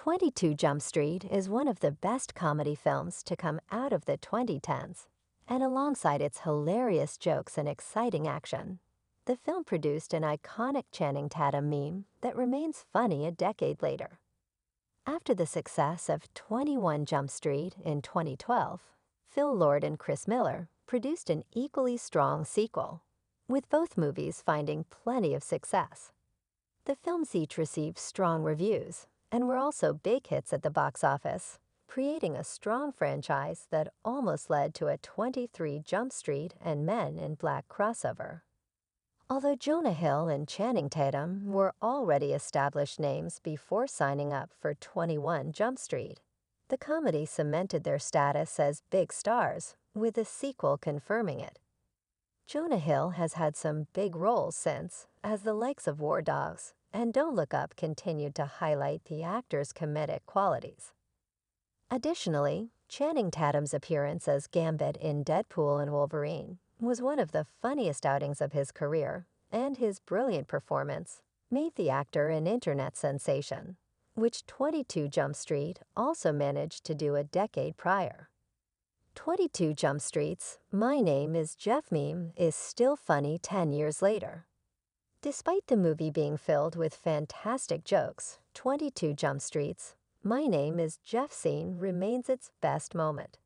22 Jump Street is one of the best comedy films to come out of the 2010s, and alongside its hilarious jokes and exciting action, the film produced an iconic Channing Tatum meme that remains funny a decade later. After the success of 21 Jump Street in 2012, Phil Lord and Chris Miller produced an equally strong sequel, with both movies finding plenty of success. The films each received strong reviews and were also big hits at the box office, creating a strong franchise that almost led to a 23 Jump Street and Men in Black crossover. Although Jonah Hill and Channing Tatum were already established names before signing up for 21 Jump Street, the comedy cemented their status as big stars, with the sequel confirming it. Jonah Hill has had some big roles since, as the likes of War Dogs and Don't Look Up continued to highlight the actor's comedic qualities. Additionally, Channing Tatum's appearance as Gambit in Deadpool and Wolverine was one of the funniest outings of his career, and his brilliant performance made the actor an internet sensation, which 22 Jump Street also managed to do a decade prior. 22 Jump Street's My Name is Jeff meme is still funny 10 years later. Despite the movie being filled with fantastic jokes, 22 Jump Street's My Name is Jeff scene remains its best moment.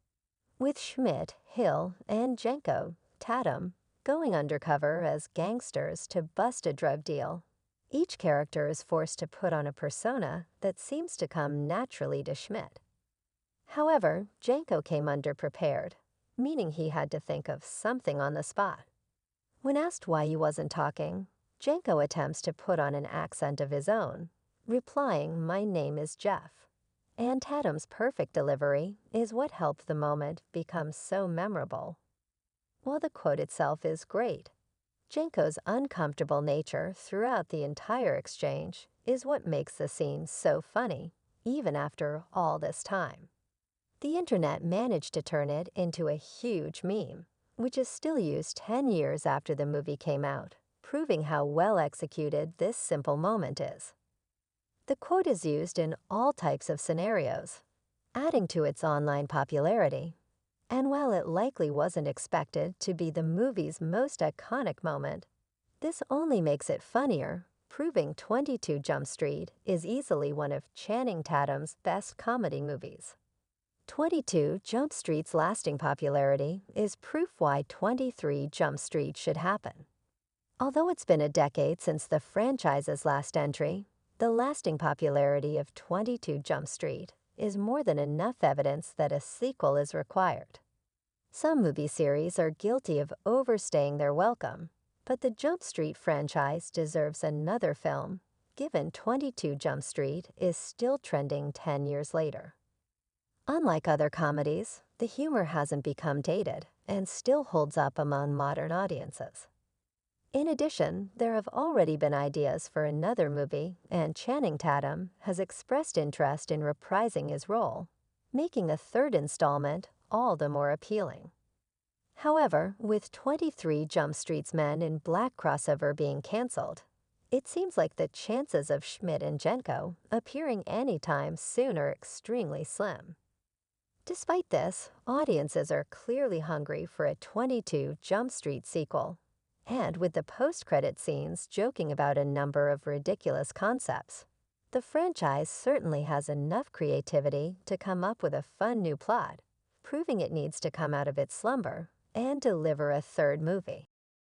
With Schmidt, Hill, and Jenko, Tatum, going undercover as gangsters to bust a drug deal, each character is forced to put on a persona that seems to come naturally to Schmidt. However, Jenko came underprepared, meaning he had to think of something on the spot. When asked why he wasn't talking, Jenko attempts to put on an accent of his own, replying, "My name is Jeff." And Tatum's perfect delivery is what helped the moment become so memorable. While the quote itself is great, Jenko's uncomfortable nature throughout the entire exchange is what makes the scene so funny, even after all this time. The internet managed to turn it into a huge meme, which is still used 10 years after the movie came out, proving how well executed this simple moment is. The quote is used in all types of scenarios, adding to its online popularity. And while it likely wasn't expected to be the movie's most iconic moment, this only makes it funnier, proving 22 Jump Street is easily one of Channing Tatum's best comedy movies. 22 Jump Street's lasting popularity is proof why 23 Jump Street should happen. Although it's been a decade since the franchise's last entry, the lasting popularity of 22 Jump Street is more than enough evidence that a sequel is required. Some movie series are guilty of overstaying their welcome, but the Jump Street franchise deserves another film, given 22 Jump Street is still trending 10 years later. Unlike other comedies, the humor hasn't become dated and still holds up among modern audiences. In addition, there have already been ideas for another movie, and Channing Tatum has expressed interest in reprising his role, making a third installment all the more appealing. However, with 23 Jump Street's Men in Black crossover being canceled, it seems like the chances of Schmidt and Jenko appearing anytime soon are extremely slim. Despite this, audiences are clearly hungry for a 22 Jump Street sequel. And with the post-credit scenes joking about a number of ridiculous concepts, the franchise certainly has enough creativity to come up with a fun new plot, proving it needs to come out of its slumber and deliver a third movie.